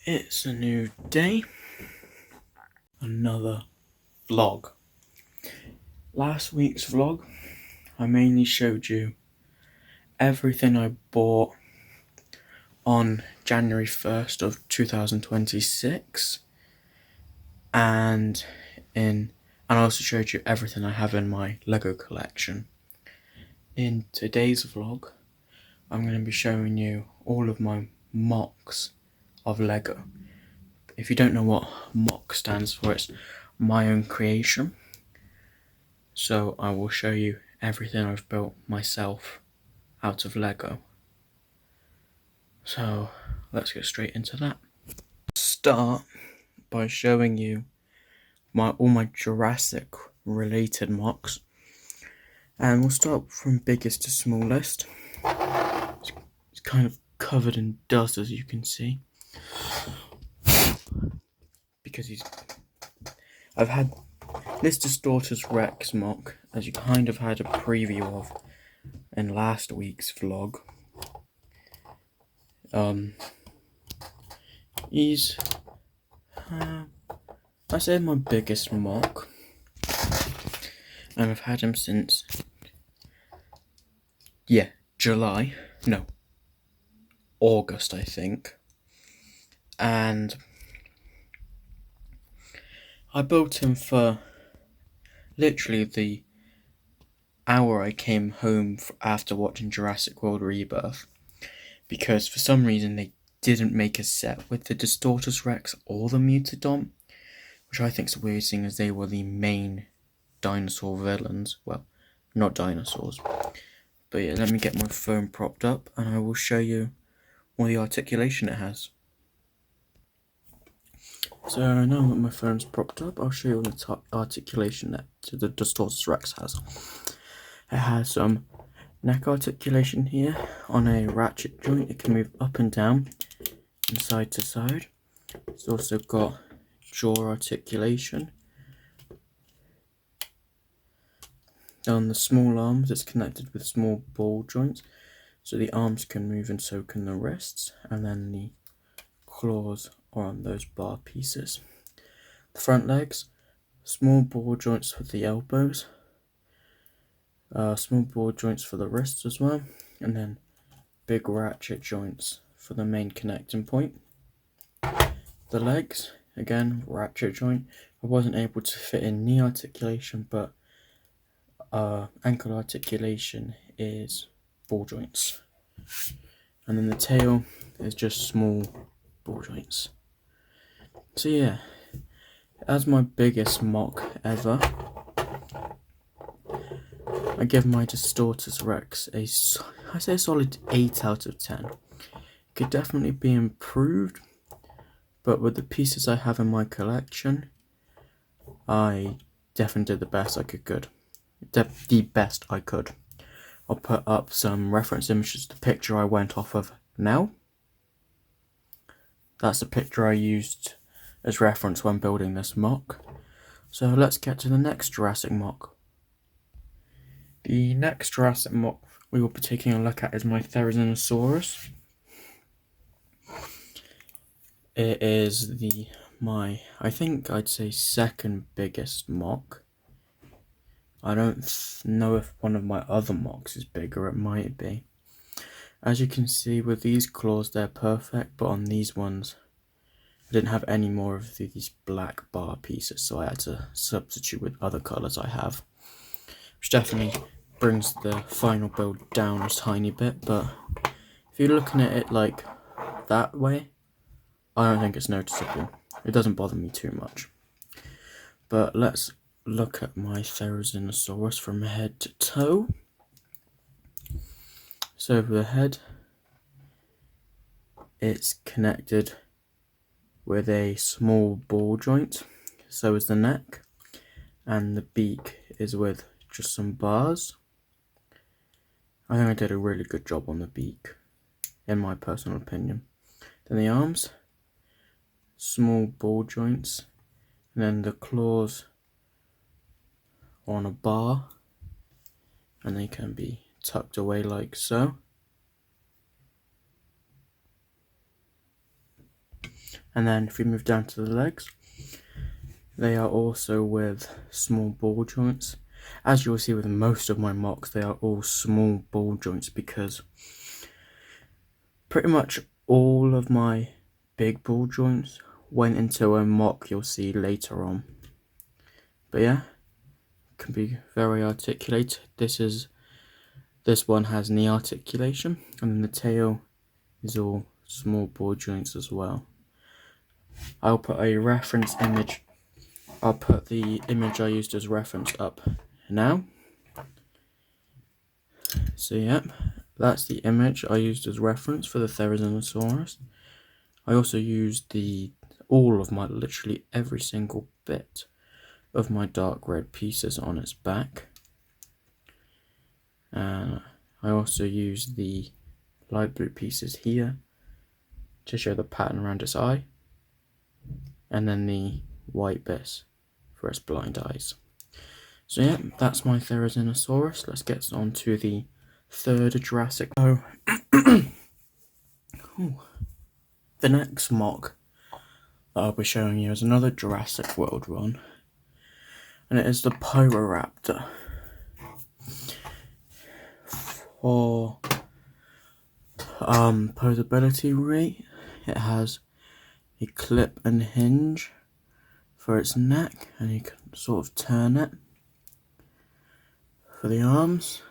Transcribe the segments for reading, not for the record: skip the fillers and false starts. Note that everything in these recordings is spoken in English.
It's a new day, another vlog. Last week's vlog, I mainly showed you everything I bought on January 1st of 2026 and I also showed you everything I have in my Lego collection. In today's vlog, I'm going to be showing you all of my MOCs of Lego. If you don't know what MOC stands for, it's my own creation. So I will show you everything I've built myself out of Lego. So let's get straight into that. Start by showing you all my Jurassic related MOCs. And we'll start from biggest to smallest. It's kind of covered in dust, as you can see. Because I've had this Distortus Rex MOC, as you kind of had a preview of in last week's vlog. He's I say my biggest MOC, and I've had him since August, I think. And I built him for literally the hour I came home after watching Jurassic World Rebirth, because for some reason they didn't make a set with the Distortus Rex or the Mutadon, which I think is weird, seeing as they were the main dinosaur villains. Well, not dinosaurs. But yeah, let me get my phone propped up and I will show you all the articulation it has. So now that my phone's propped up, I'll show you all the articulation that the Distortus Rex has. It has some neck articulation here on a ratchet joint. It can move up and down and side to side. It's also got jaw articulation. On the small arms, it's connected with small ball joints, so the arms can move and so can the wrists, and then the claws are on those bar pieces. The front legs, small ball joints for the elbows, small ball joints for the wrists as well, and then big ratchet joints for the main connecting point. The legs, again, ratchet joint. I wasn't able to fit in knee articulation, but ankle articulation is ball joints. And then the tail is just small ball joints. So yeah, as my biggest MOC ever, I give my Distortus Rex I say a solid 8 out of 10. It could definitely be improved, but with the pieces I have in my collection, I definitely did the best I could. The best I could. I'll put up some reference images of the picture I went off of now. That's the picture I used as reference when building this MOC. So let's get to the next Jurassic MOC. The next Jurassic MOC we will be taking a look at is my Therizinosaurus. It is I think I'd say second biggest MOC. I don't know if one of my other MOCs is bigger, it might be. As you can see with these claws, they're perfect, but on these ones I didn't have any more of these black bar pieces, so I had to substitute with other colours I have, which definitely brings the final build down a tiny bit. But if you're looking at it like that way, I don't think it's noticeable. It doesn't bother me too much. But let's look at my Therizinosaurus from head to toe. So for the head, it's connected with a small ball joint, so is the neck, and the beak is with just some bars. I think I did a really good job on the beak, in my personal opinion. Then the arms, small ball joints, and then the claws on a bar, and they can be tucked away like so. And then if we move down to the legs, they are also with small ball joints. As you'll see with most of my MOCs, they are all small ball joints because pretty much all of my big ball joints went into a MOC you'll see later on. But yeah, can be very articulated. This one has knee articulation, and then the tail is all small ball joints as well. I'll put a reference image. I'll put the image I used as reference up now. So yeah, that's the image I used as reference for the Therizinosaurus. I also used literally every single bit of my dark red pieces on its back. And I also used the light blue pieces here to show the pattern around its eye, and then the white bits for its blind eyes. So yeah, that's my Therizinosaurus. Let's get on to the third Jurassic. Oh, the next MOC that I'll be showing you is another Jurassic World one, and it is the Pyroraptor. For posability rate, it has a clip and hinge for its neck, and you can sort of turn it. For the arms,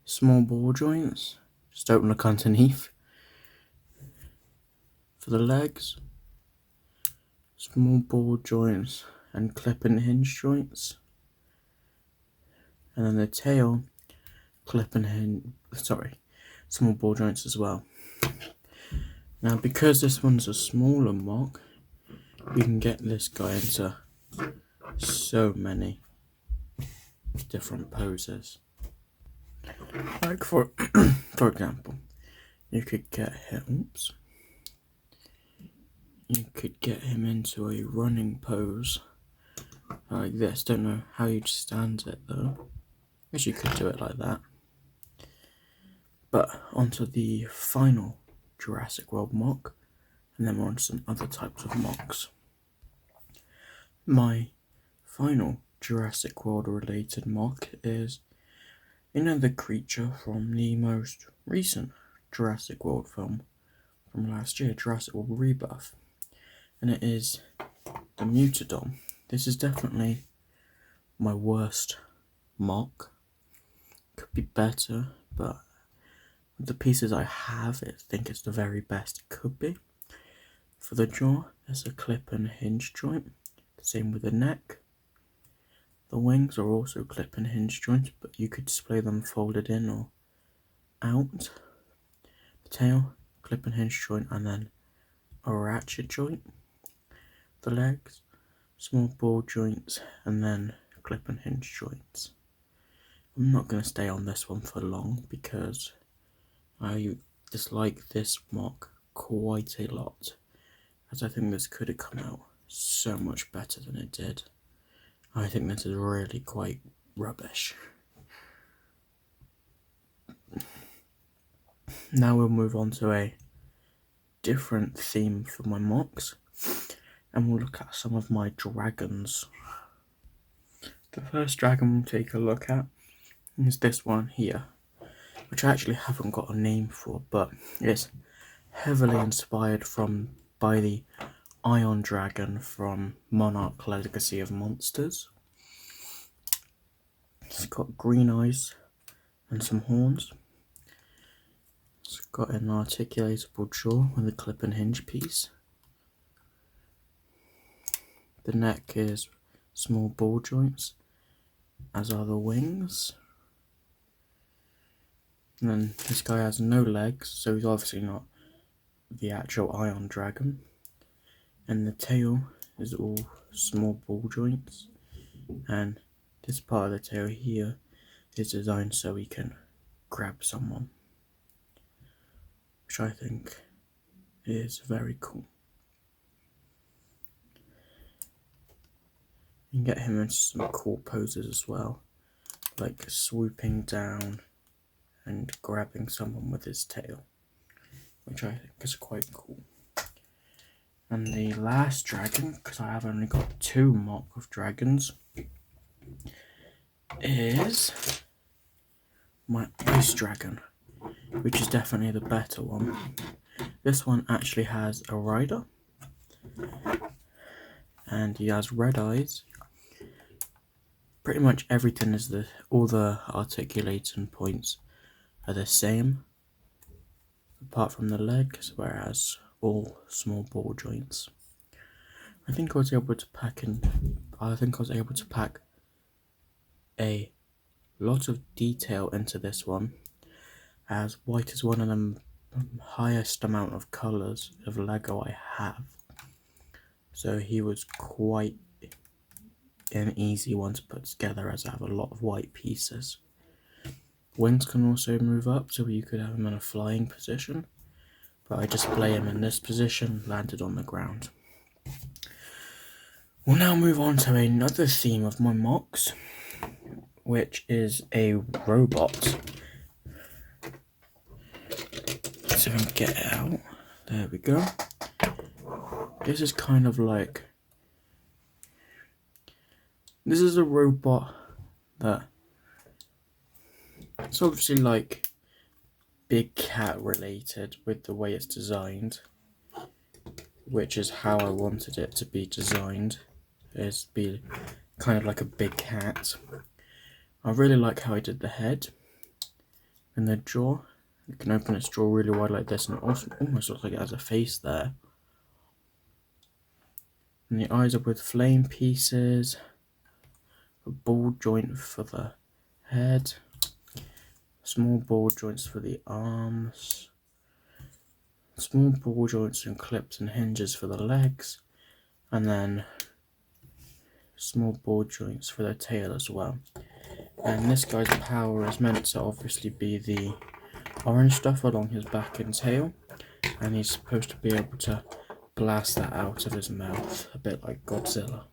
small ball joints, just open look underneath. For the legs, small ball joints and clip and hinge joints. And then the tail, small ball joints as well. Now because this one's a smaller MOC, we can get this guy into so many different poses. Like for example, you could get him into a running pose like this. Don't know how you'd stand it though. Guess you could do it like that. But onto the final Jurassic World MOC, and then we're on to some other types of MOCs. My final Jurassic World related MOC is the creature from the most recent Jurassic World film from last year, Jurassic World Rebirth, and it is the Mutadon. This is definitely my worst MOC. Could be better, but with the pieces I have, I think it's the very best it could be. For the jaw, there's a clip and hinge joint, the same with the neck. The wings are also clip and hinge joints, but you could display them folded in or out. The tail, clip and hinge joint, and then a ratchet joint. The legs, small ball joints, and then clip and hinge joints. I'm not going to stay on this one for long because I dislike this MOC quite a lot, as I think this could have come out so much better than it did. I think this is really quite rubbish. Now we'll move on to a different theme for my MOCs, and we'll look at some of my dragons. The first dragon we'll take a look at is this one here, which I actually haven't got a name for, but it's heavily inspired by the Iron Dragon from Monarch Legacy of Monsters. It's got green eyes and some horns. It's got an articulatable jaw with a clip and hinge piece. The neck is small ball joints, as are the wings. And then this guy has no legs, so he's obviously not the actual Iron Dragon. And the tail is all small ball joints, and this part of the tail here is designed so he can grab someone, which I think is very cool. You can get him into some cool poses as well, like swooping down and grabbing someone with his tail, which I think is quite cool. And the last dragon, because I have only got 2 mock of dragons, is my ice dragon, which is definitely the better one. This one actually has a rider, and he has red eyes. Pretty much everything is all the articulating points are the same, apart from the legs, whereas all small ball joints. I think I was able to pack a lot of detail into this one, as white is one of the highest amount of colours of Lego I have. So he was quite an easy one to put together, as I have a lot of white pieces. Wings can also move up, so you could have him in a flying position, but I display him in this position, landed on the ground. We'll now move on to another theme of my MOCs, which is a robot. So if I can get it out, there we go. This is kind of like, this is a robot that, it's obviously like big cat related with the way it's designed, which is how I wanted it to be designed, is be kind of like a big cat. I really like how I did the head and the jaw. You can open its jaw really wide like this, and it also almost looks like it has a face there. And the eyes are with flame pieces, a ball joint for the head, small ball joints for the arms, small ball joints and clips and hinges for the legs, and then small ball joints for the tail as well. And this guy's power is meant to obviously be the orange stuff along his back and tail, and he's supposed to be able to blast that out of his mouth, a bit like Godzilla.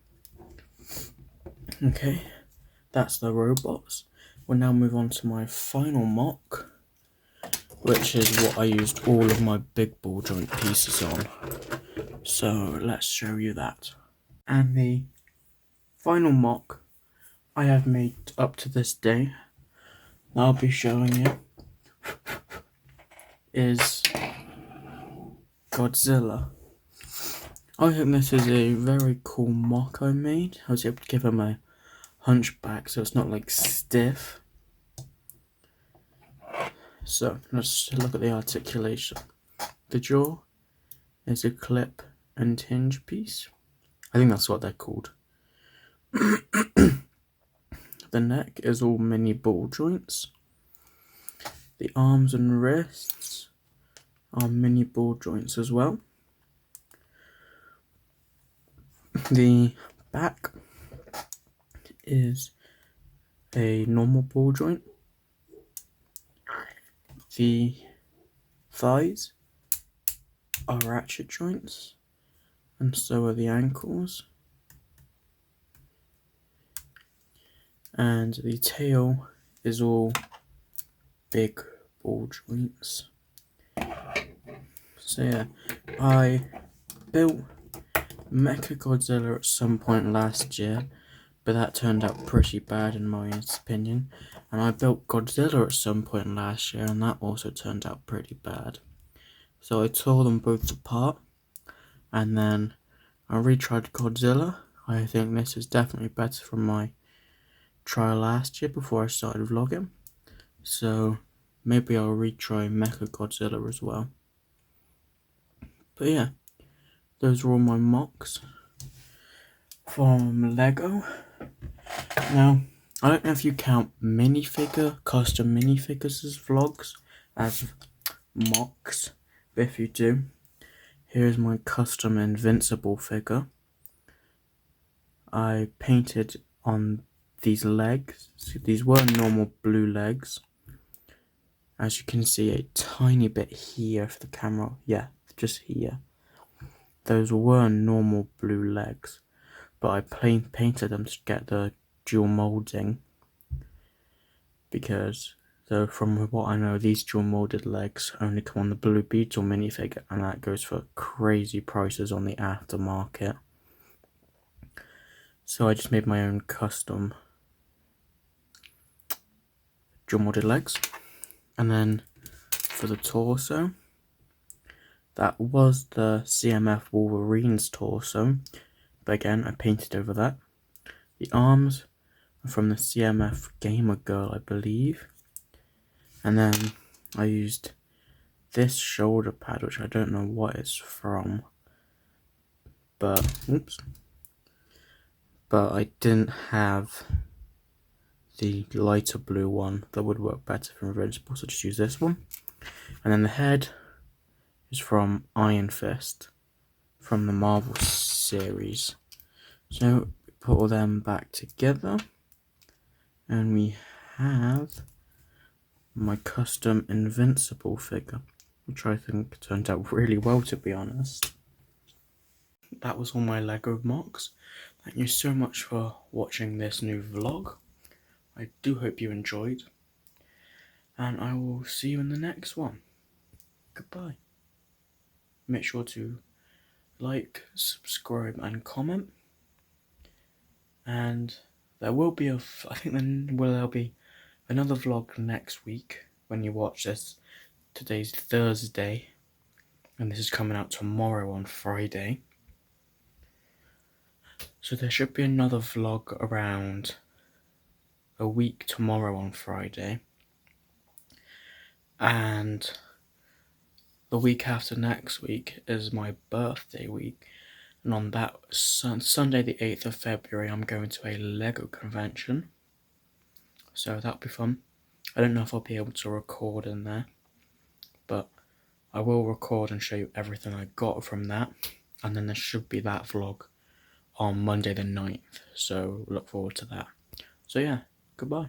Okay, that's the robots. We'll now move on to my final mock, which is what I used all of my big ball joint pieces on. So let's show you that. And the final mock I have made up to this day, that I'll be showing you, is Godzilla. I think this is a very cool mock I made. I was able to give him a hunchback so it's not like stiff. So let's look at the articulation. The jaw is a clip and hinge piece. I think that's what they're called. The neck is all mini ball joints. The arms and wrists are mini ball joints as well. The back is a normal ball joint. The thighs are ratchet joints, and so are the ankles. And the tail is all big ball joints. So yeah, I built Mechagodzilla at some point last year, but that turned out pretty bad in my opinion. And I built Godzilla at some point last year, and that also turned out pretty bad. So I tore them both apart, and then I retried Godzilla. I think this is definitely better from my trial last year before I started vlogging. So maybe I'll retry Mechagodzilla as well. But yeah, those are all my MOCs from Lego. Now, I don't know if you count custom minifigures as vlogs, as MOCs, but if you do, here's my custom Invincible figure. I painted on these legs. These were normal blue legs. As you can see, a tiny bit here for the camera. Yeah, just here. Those were normal blue legs, but I painted them to get the dual molding, because So from what I know, these dual molded legs only come on the Blue Beetle minifig, and that goes for crazy prices on the aftermarket. So I just made my own custom dual molded legs. And then for the torso, that was the CMF Wolverine's torso, but again I painted over that. The arms are from the CMF Gamer Girl, I believe. And then I used this shoulder pad, which I don't know what it's from, but I didn't have the lighter blue one that would work better for Invincible, so just use this one. And then the head is from Iron Fist from the Marvel series. So we put all them back together, and we have my custom Invincible figure, which I think turned out really well, to be honest. That was all my Lego MOCs. Thank you so much for watching this new vlog. I do hope you enjoyed, and I will see you in the next one. Goodbye. Make sure to like, subscribe and comment, and there will be there'll be another vlog next week when you watch this. Today's Thursday, and this is coming out tomorrow on Friday. So there should be another vlog around a week tomorrow on Friday. And the week after next week is my birthday week. And on that Sunday the 8th of February, I'm going to a Lego convention. So that'll be fun. I don't know if I'll be able to record in there, but I will record and show you everything I got from that. And then there should be that vlog on Monday the 9th. So look forward to that. So yeah, goodbye.